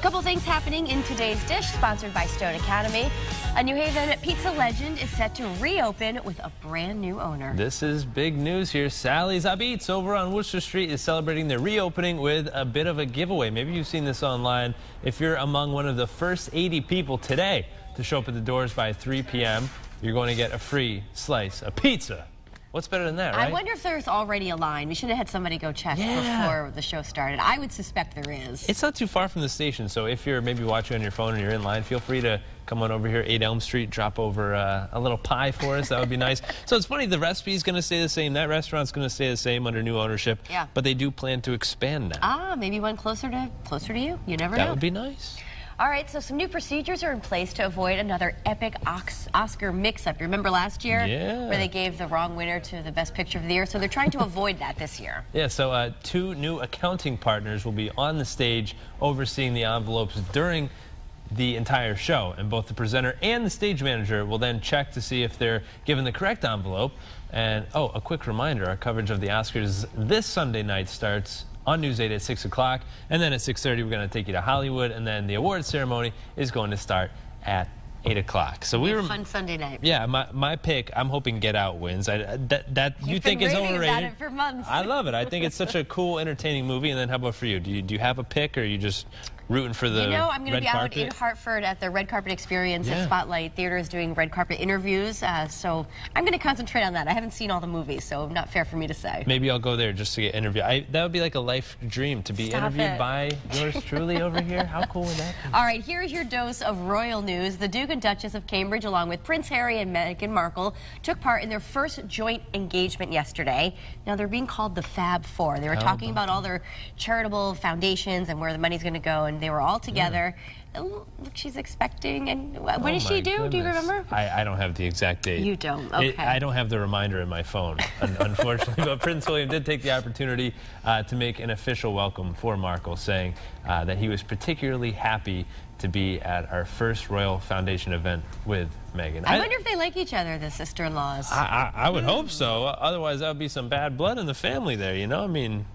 Couple things happening in today's dish, sponsored by Stone Academy. A New Haven pizza legend is set to reopen with a brand new owner. This is big news here. Sally's Apizza over on Wooster Street is celebrating their reopening with a bit of a giveaway. Maybe you've seen this online. If you're among one of the first 80 people today to show up at the doors by 3 p.m., you're going to get a free slice of pizza. What's better than that, right? I wonder if there's already a line. We should have had somebody go check before the show started. I would suspect there is. It's not too far from the station, so if you're maybe watching on your phone and you're in line, feel free to come on over here, 8 Elm Street, drop over a little pie for us. That would be nice. So it's funny, the recipe is going to stay the same. That restaurant's going to stay the same under new ownership. Yeah. But they do plan to expand now. Ah, maybe one closer to you. You never know. That would be nice. All right, so some new procedures are in place to avoid another epic Oscar mix-up. You remember last year where they gave the wrong winner to the Best Picture of the Year? So they're trying to avoid that this year. Yeah, so two new accounting partners will be on the stage overseeing the envelopes during the entire show, and both the presenter and the stage manager will then check to see if they're given the correct envelope. And oh, a quick reminder, our coverage of the Oscars this Sunday night starts on News 8 at 6 o'clock, and then at 6:30 we're going to take you to Hollywood, and then the awards ceremony is going to start at 8 o'clock. So we were fun Sunday night. Yeah, my pick. I'm hoping Get Out wins. That you think is overrated? About it for months. I love it. I think it's such a cool, entertaining movie. And then how about for you? Do you have a pick, or are you just rooting for the red carpet? I'm going to be out in Hartford at the Red Carpet Experience at Spotlight Theater is doing red carpet interviews. So I'm going to concentrate on that. I haven't seen all the movies, so not fair for me to say. Maybe I'll go there just to get interviewed. That would be like a life dream, to be interviewed by yours truly over here. How cool would that be? All right, here's your dose of royal news. The Duke and Duchess of Cambridge, along with Prince Harry and Meghan Markle, took part in their first joint engagement yesterday. Now, they're being called the Fab Four. They were talking about all their charitable foundations and where the money's going to go, and they were all together. Look, she's expecting, and when does she do? Goodness. Do you remember? I don't have the exact date. You don't? Okay. I don't have the reminder in my phone, unfortunately. But Prince William did take the opportunity to make an official welcome for Markle, saying that he was particularly happy to be at our first Royal Foundation event with Meghan. I wonder if they like each other, the sister-in-laws. I would hope so. Otherwise, that would be some bad blood in the family there, you know? I mean...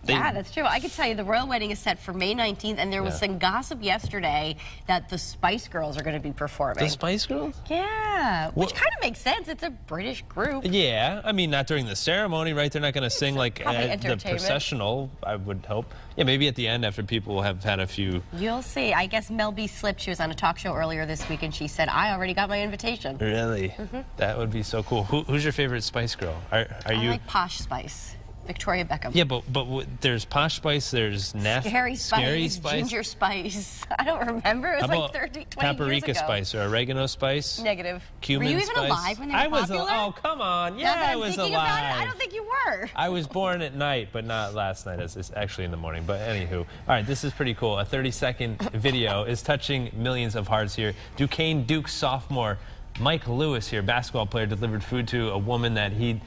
Yeah, that's true. I can tell you the royal wedding is set for May 19th, and there was some gossip yesterday that the Spice Girls are going to be performing. The Spice Girls? Yeah, which kind of makes sense. It's a British group. Yeah, I mean, not during the ceremony, right? They're not going to sing like the processional, I would hope. Yeah, maybe at the end after people have had a few. You'll see. I guess Mel B slipped. She was on a talk show earlier this week, and she said, I already got my invitation. Really? That would be so cool. Who's your favorite Spice Girl? I like Posh Spice. Victoria Beckham. Yeah, but there's Posh Spice, there's Scary Spice, Ginger Spice. I don't remember. It was like 30, 20 years ago. Paprika Spice or Oregano Spice? Negative. Cumin Spice? Were you even alive when they were popular? Oh, come on. Yeah, I was alive. I don't think you were. I was born at night, but not last night. It's actually in the morning. But anywho. All right, this is pretty cool. A 30-second video is touching millions of hearts here. Duquesne Duke sophomore Mike Lewis here, basketball player, delivered food to a woman that he'd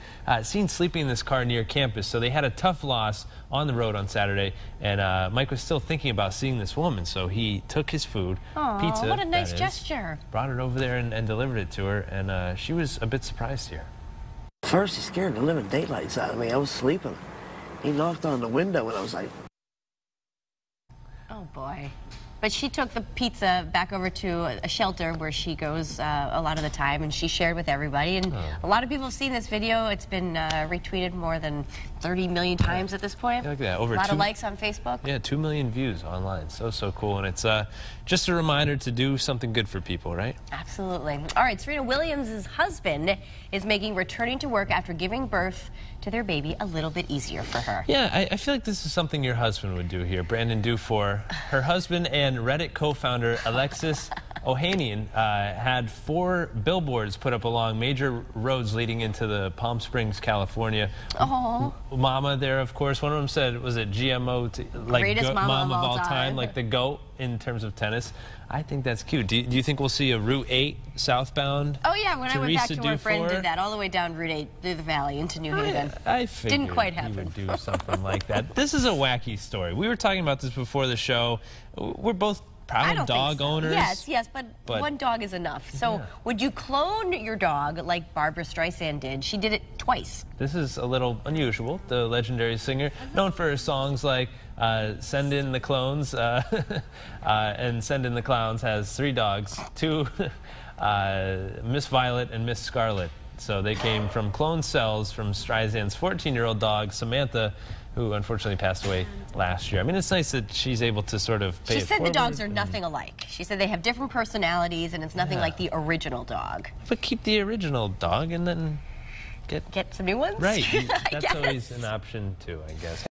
seen sleeping in this car near campus. So they had a tough loss on the road on Saturday, and Mike was still thinking about seeing this woman. So he took his food, pizza, what a nice gesture, brought it over there and delivered it to her, and she was a bit surprised here. First, he scared the living daylights out of me. I was sleeping. He knocked on the window, and I was like... Oh, boy. But she took the pizza back over to a shelter where she goes a lot of the time, and she shared with everybody. And a lot of people have seen this video. It's been retweeted more than 30 million times at this point. Look at that. Over a lot of likes on Facebook. Yeah, 2 million views online. So cool. And it's just a reminder to do something good for people, right? Absolutely. All right, Serena Williams' husband is making returning to work after giving birth to their baby a little bit easier for her. Yeah, I feel like this is something your husband would do here. Brandon Dufour, her husband and Reddit co-founder Alexis Ohanian had 4 billboards put up along major roads leading into the Palm Springs, California. Mama there, of course. One of them said, was it GMO, like greatest mom of all time, like the GOAT in terms of tennis. I think that's cute. Do you think we'll see a Route 8 southbound? Oh, yeah, when I went back to work, Brendan did that all the way down Route 8 through the valley into New Haven. I figured didn't quite happen. You would do something like that. This is a wacky story. We were talking about this before the show. We're both proud dog owners. Yes, but one dog is enough. So would you clone your dog like Barbra Streisand did? She did it twice. This is a little unusual. The legendary singer, known for her songs like Send in the Clones and Send in the Clowns, has 3 dogs, 2 Miss Violet and Miss Scarlet. So they came from clone cells from Streisand's 14-year-old dog, Samantha, who unfortunately passed away last year. I mean, it's nice that she's able to sort of pay it forward. She said the dogs are nothing alike. She said they have different personalities, and it's nothing like the original dog. But keep the original dog and then get some new ones? Right. That's always an option, too, I guess.